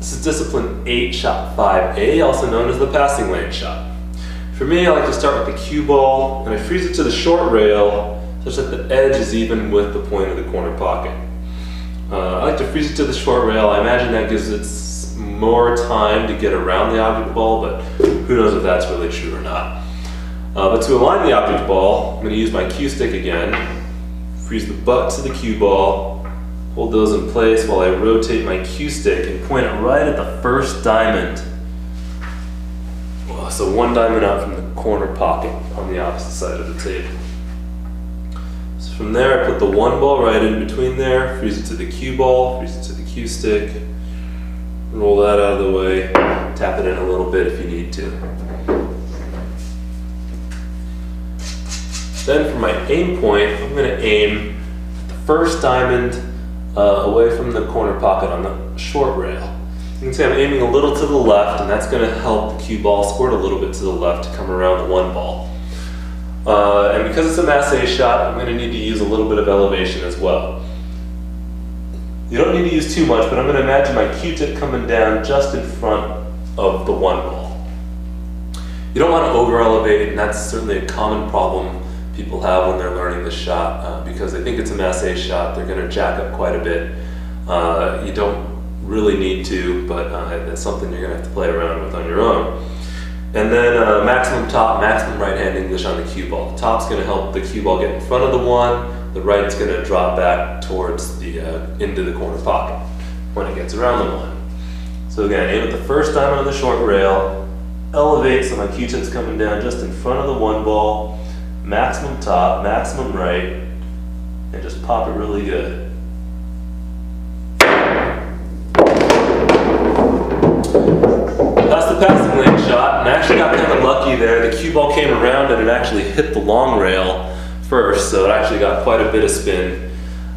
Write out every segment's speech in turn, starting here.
This is discipline 8, shot 5A, also known as the passing lane shot. For me, I like to start with the cue ball, and I freeze it to the short rail such that the edge is even with the point of the corner pocket. I like to freeze it to the short rail. I imagine that gives it more time to get around the object ball, but who knows if that's really true or not. But to align the object ball, I'm going to use my cue stick again, freeze the butt to the cue ball, hold those in place while I rotate my cue stick and point it right at the first diamond. So one diamond out from the corner pocket on the opposite side of the table. So from there I put the one ball right in between there, freeze it to the cue ball, freeze it to the cue stick, roll that out of the way, tap it in a little bit if you need to. Then for my aim point, I'm going to aim the first diamond away from the corner pocket on the short rail. You can see I'm aiming a little to the left, and that's going to help the cue ball squirt a little bit to the left to come around the one ball. And because it's a mass A shot, I'm going to need to use a little bit of elevation as well. You don't need to use too much, but I'm going to imagine my cue tip coming down just in front of the one ball. You don't want to over elevate, and that's certainly a common problem people have when they're learning this shot because they think it's a mass A shot. They're going to jack up quite a bit. You don't really need to, but that's something you're going to have to play around with on your own. And then maximum top, maximum right hand English on the cue ball. The top's going to help the cue ball get in front of the one. The right's going to drop back towards the into the corner pocket when it gets around the one. So again, aim at the first diamond on the short rail, elevate so my cue tip's coming down just in front of the one ball, maximum top, maximum right, and just pop it really good. That's the passing lane shot, and I actually got kind of lucky there. The cue ball came around and it actually hit the long rail first, so it actually got quite a bit of spin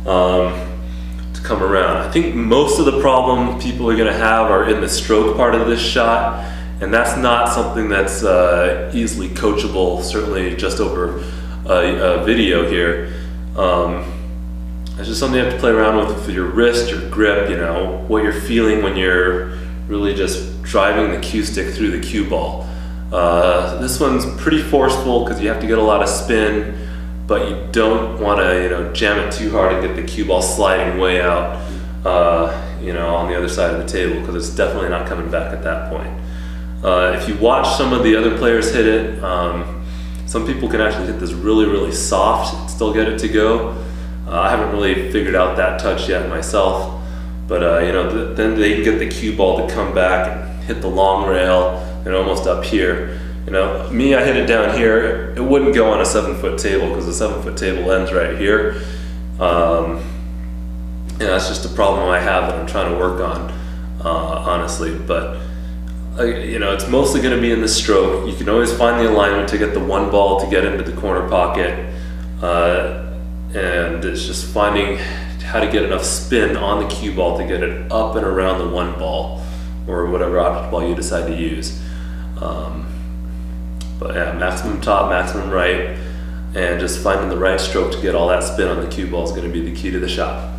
to come around. I think most of the problem people are going to have are in the stroke part of this shot, and that's not something that's easily coachable, certainly just over a video here. It's just something you have to play around with your wrist, your grip, you know, what you're feeling when you're really just driving the cue stick through the cue ball. This one's pretty forceful because you have to get a lot of spin, but you don't want to, jam it too hard and get the cue ball sliding way out, on the other side of the table, because it's definitely not coming back at that point. If you watch some of the other players hit it, some people can actually hit this really, really soft and still get it to go. I haven't really figured out that touch yet myself, but then they can get the cue ball to come back and hit the long rail and almost up here. Me, I hit it down here. It wouldn't go on a 7-foot table because the 7-foot table ends right here. That's just a problem I have that I'm trying to work on, honestly. But it's mostly going to be in the stroke. You can always find the alignment to get the one ball to get into the corner pocket, and it's just finding how to get enough spin on the cue ball to get it up and around the one ball or whatever object ball you decide to use. But yeah, maximum top, maximum right, and just finding the right stroke to get all that spin on the cue ball is going to be the key to the shot.